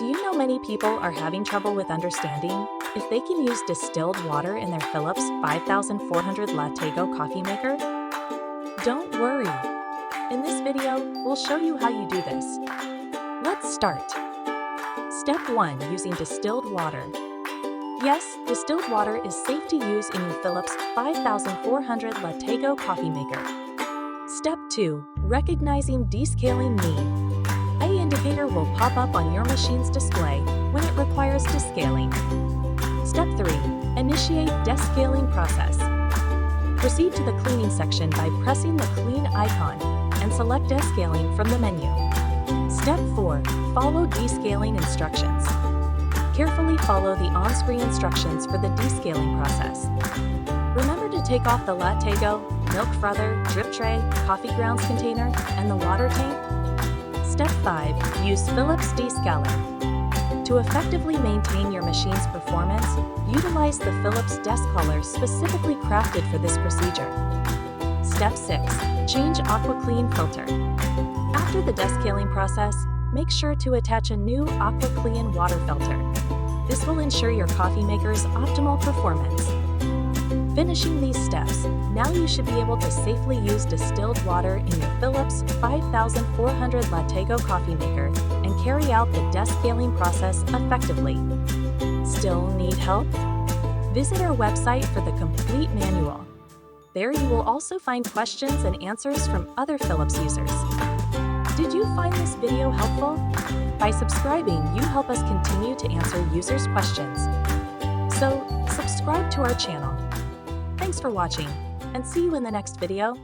Do you know many people are having trouble with understanding if they can use distilled water in their Philips 5400 LatteGo Coffee Maker? Don't worry. In this video, we'll show you how you do this. Let's start. Step 1. Using distilled water. Yes, distilled water is safe to use in your Philips 5400 LatteGo Coffee Maker. Step 2. Recognizing descaling need. An indicator will pop up on your machine's display when it requires descaling. Step 3. Initiate descaling process. Proceed to the cleaning section by pressing the clean icon and select descaling from the menu. Step 4. Follow descaling instructions. Carefully follow the on-screen instructions for the descaling process. Remember to take off the LatteGo, milk frother, drip tray, coffee grounds container, and the water tank. Step 5. Use Philips Descaler. To effectively maintain your machine's performance, utilize the Philips Descaler specifically crafted for this procedure. Step 6. Change AquaClean filter. After the descaling process, make sure to attach a new AquaClean water filter. This will ensure your coffee maker's optimal performance. Finishing these steps, now you should be able to safely use distilled water in your Philips 5400 LatteGo Coffee Maker and carry out the descaling process effectively. Still need help? Visit our website for the complete manual. There you will also find questions and answers from other Philips users. Did you find this video helpful? By subscribing, you help us continue to answer users' questions. So, subscribe to our channel. Thanks for watching, and see you in the next video.